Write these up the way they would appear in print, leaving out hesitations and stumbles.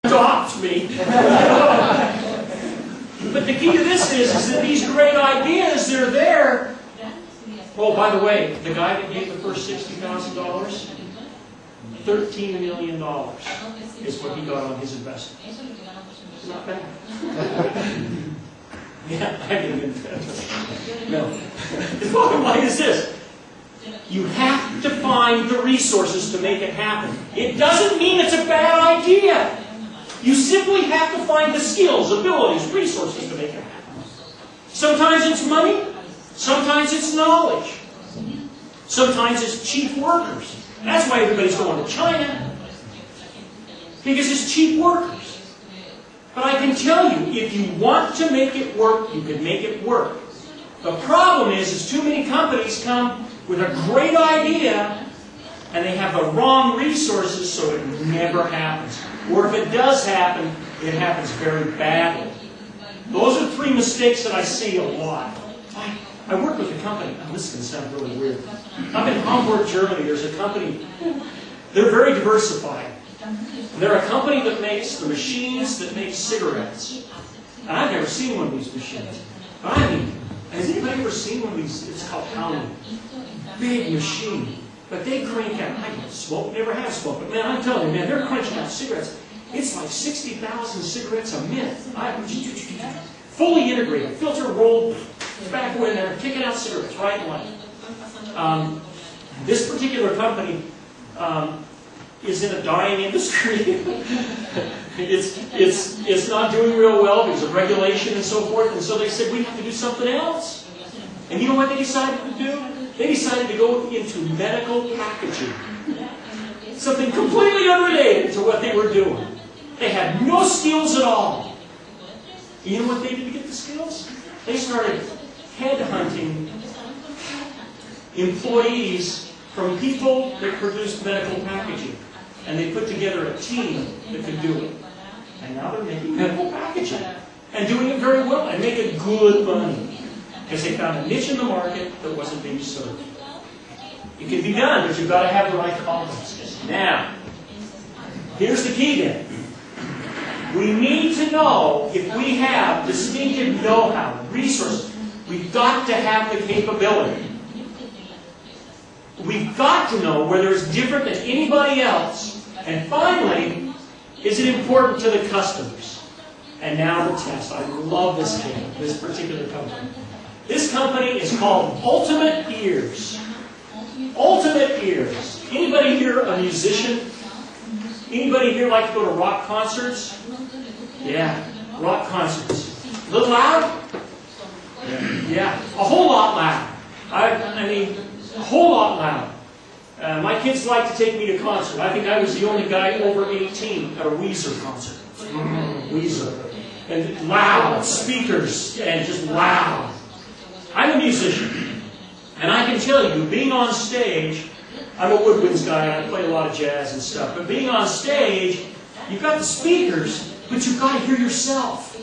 adopt me. But the key to this is that these great ideas, they're there. Oh, by the way, the guy that gave the first $60,000, $13 million is what he got on his investment. Not bad. Yeah, I didn't invest. No. The bottom line is this. You have to find the resources to make it happen. It doesn't mean it's a bad idea. You simply have to find the skills, abilities, resources to make it happen. Sometimes it's money. Sometimes it's knowledge. Sometimes it's cheap workers. That's why everybody's going to China. Because it's cheap workers. But I can tell you, if you want to make it work, you can make it work. The problem is too many companies come with a great idea and they have the wrong resources, so it never happens. Or if it does happen, it happens very badly. Those are three mistakes that I see a lot. I work with a company. Oh, this is going to sound really weird. Up in Hamburg, Germany, there's a company. They're very diversified. They're a company that makes the machines that make cigarettes. And I've never seen one of these machines. But I mean, has anybody ever seen one of these? It's called pounding. Big machine. But they crank out. I don't smoke, never have smoked. But man, I'm telling you, man, they're cranking out cigarettes. It's like 60,000 cigarettes a minute. Fully integrated. Filter rolled back in there, kicking out cigarettes right and left. This particular company is in a dying industry. It's not doing real well because of regulation and so forth. And so they said, we have to do something else. And you know what they decided to do? They decided to go into medical packaging. Something completely unrelated to what they were doing. They had no skills at all. You know what they did to get the skills? They started headhunting employees from people that produced medical packaging. And they put together a team that could do it. And now they're making medical packaging. And doing it very well. And making good money. Because they found a niche in the market that wasn't being served. It can be done, but you've got to have the right competencies. Now, here's the key then. We need to know if we have distinctive know-how, resources. We've got to have the capability. We've got to know whether it's different than anybody else. And finally, is it important to the customers? And now the test. I love this game, this particular company. This company is called Ultimate Ears. Ultimate Ears. Anybody here a musician? Anybody here like to go to rock concerts? Yeah, rock concerts. A little loud? Yeah, a whole lot loud. I mean, a whole lot loud. My kids like to take me to concerts. I think I was the only guy over 18 at a Weezer concert. Weezer. And loud, speakers, and just loud. I'm a musician. And I can tell you, being on stage, I'm a woodwinds guy, and I play a lot of jazz and stuff. But being on stage, you've got the speakers, but you've got to hear yourself.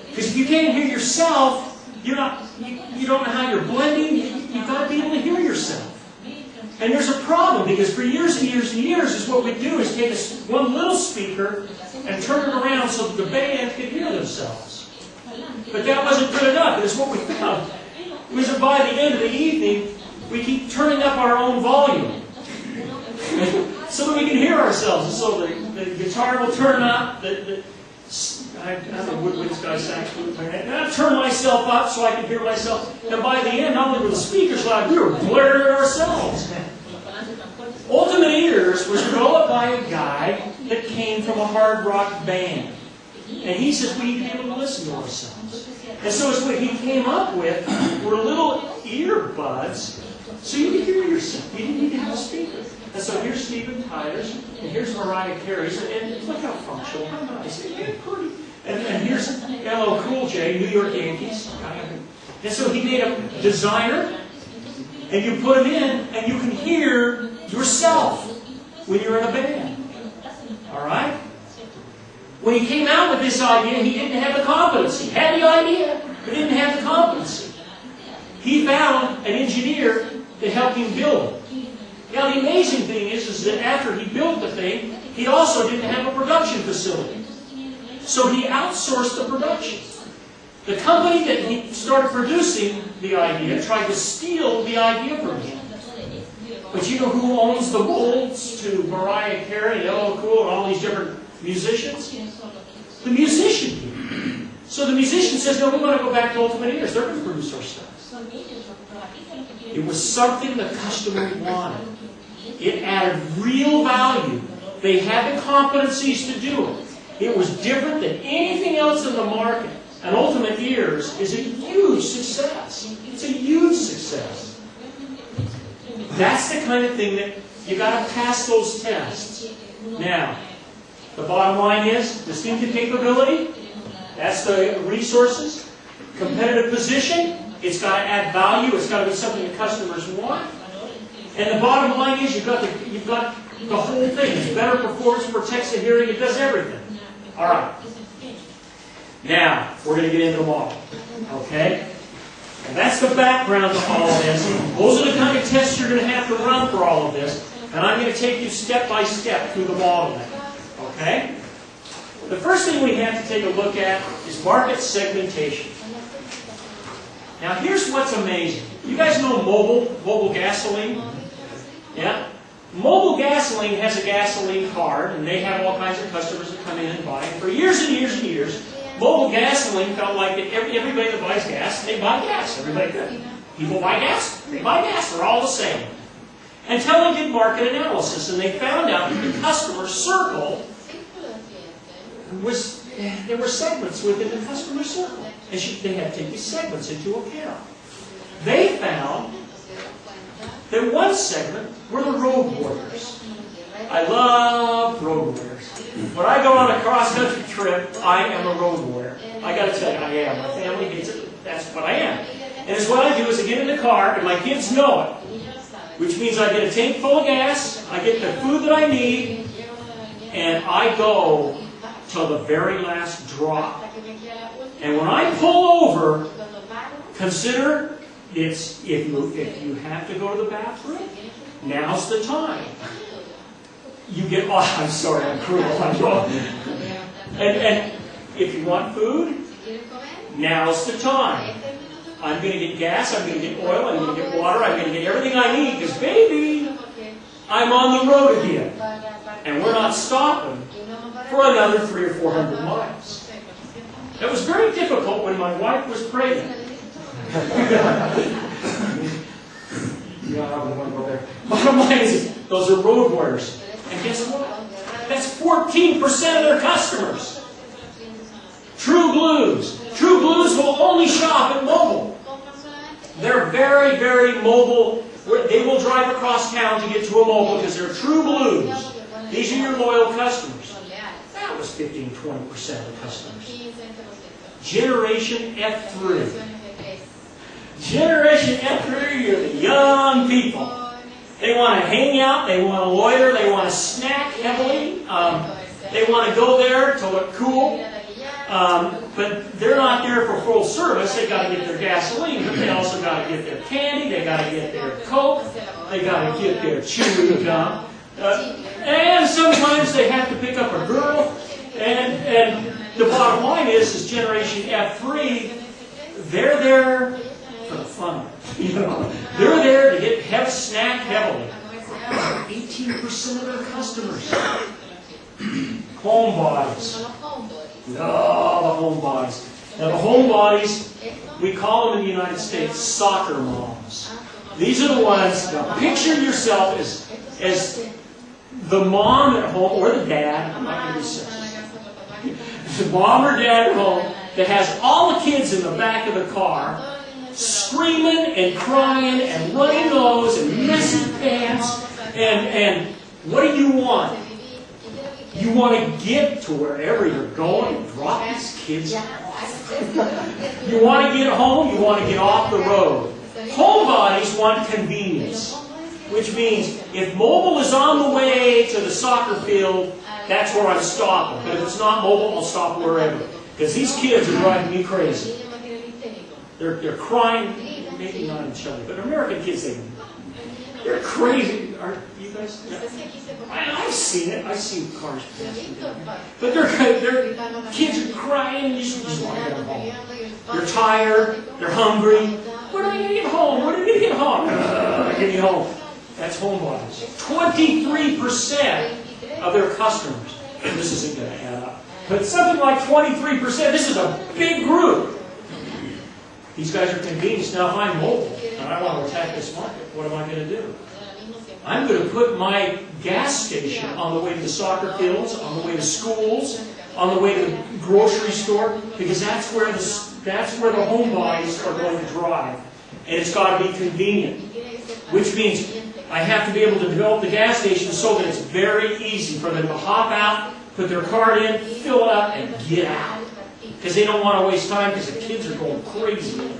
Because if you can't hear yourself, you don't know how you're blending. You've got to be able to hear yourself. And there's a problem, because for years and years and years, is what we do is take one little speaker and turn it around so that the band can hear themselves. But that wasn't good enough. It is what we found. It was that by the end of the evening, we keep turning up our own volume so that we can hear ourselves. And so the guitar will turn up. I'm a woodwinds guy, sax flute player, and I turn myself up so I can hear myself. And by the end, not only were the speakers loud, we were blaring at ourselves. Ultimate Ears was developed by a guy that came from a hard rock band. And he says we need to be able to listen to ourselves. And so what he came up with were little earbuds so you could hear yourself. You didn't need to have a speaker. And so here's Steven Tyler's, and here's Mariah Carey's, and look how functional, how nice, and pretty. And here's LL Cool J, New York Yankees. And so he made a designer, and you put him in, and you can hear yourself when you're in a band. All right? When he came out with this idea, he didn't have the competency. He had the idea, but didn't have the competency. He found an engineer that helped him build it. Now, the amazing thing is that after he built the thing, He also didn't have a production facility. So he outsourced the production. The company that he started producing the idea tried to steal the idea from him. But you know who owns the molds to Mariah Carey, LL Cool, and all these different musicians? The musician. So the musician says, no, we want to go back to Ultimate Ears. They're going to produce our stuff. It was something the customer wanted. It added real value. They had the competencies to do it. It was different than anything else in the market. And Ultimate Ears is a huge success. It's a huge success. That's the kind of thing that you got to pass those tests. Now, the bottom line is distinctive capability. That's the resources. Competitive position. It's got to add value. It's got to be something the customers want. And the bottom line is you've got the whole thing. It's better performance, protects the hearing, it does everything. All right. Now, we're going to get into the model. Okay? And that's the background to all of this. Those are the kind of tests you're going to have to run for all of this. And I'm going to take you step by step through the modeling. Okay? The first thing we have to take a look at is market segmentation. Now, here's what's amazing. You guys know mobile gasoline? Yeah? Mobile gasoline has a gasoline card, and they have all kinds of customers that come in and buy it. For years and years and years, mobile gasoline felt like that everybody that buys gas, they buy gas. Everybody good. People buy gas, they buy gas. They're all the same. Until they did market analysis, and they found out that the customer circle was, there were segments within the customer circle. And they had to take these segments into account. They found that one segment were the road warriors. I love road warriors. When I go on a cross-country trip, I am a road warrior. I got to tell you, I am. My family hates it. That's what I am. And it's what I do is I get in the car, and my kids know it. Which means I get a tank full of gas, I get the food that I need, and I go till the very last drop. And when I pull over, consider it's if you have to go to the bathroom, now's the time. You get I'm sorry, I'm cruel. And if you want food, now's the time. I'm going to get gas, I'm going to get oil, I'm going to get water, I'm going to get everything I need, because baby, I'm on the road again. And we're not stopping for another 300 or 400 miles. That was very difficult when my wife was pregnant. Yeah, I wouldn't want to go there. Bottom line is, those are road warriors. And guess what? That's 14% of their customers. True Blues. True Blues will only shop at mobile. They're very, very mobile. They will drive across town to get to a mobile because they're True Blues. These are your loyal customers. That was 15-20% of the customers. Generation F3. Generation F3 are the young people. They want to hang out, they want to loiter, they want to snack heavily. They want to go there to look cool. But they're not there for full service. They got to get their gasoline, but they also got to get their candy, they got to get their Coke, they got to get their chewing gum. And sometimes they have to pick up a girl. And the bottom line is Generation F3, they're there for the fun. You know, they're there to get snack heavily. 18% of their customers. Homebodies. Oh, the homebodies. Now the homebodies, we call them in the United States soccer moms. These are the ones, now picture yourself as the mom at home, or the dad, I'm not going to be sexist. The mom or dad at home that has all the kids in the back of the car screaming and crying and running nose and messy pants. And what do you want? You want to get to wherever you're going and drop these kids off. You want to get home, you want to get off the road. Homebodies want convenience, which means if mobile is on the way to the soccer field, that's where I'm stopping. But if it's not mobile, I'll stop wherever. Because these kids are driving me crazy. They're crying, maybe not in Chile, but American kids, They're crazy. Are you guys? I've seen it. I've seen cars. But their kids are crying. You just want to get them home. They're tired. They're hungry. When are you going to get home? When are you going to get home? Get you home. That's homebodies. 23% of their customers. And this isn't going to add up. But something like 23%. This is a big group. These guys are convenience. Now, if I'm mobile and I want to attack this market, what am I going to do? I'm going to put my gas station on the way to the soccer fields, on the way to schools, on the way to the grocery store, because that's where the homebodies are going to drive. And it's got to be convenient. Which means I have to be able to develop the gas station so that it's very easy for them to hop out, put their card in, fill it up, and get out. Because they don't want to waste time because the kids are going crazy.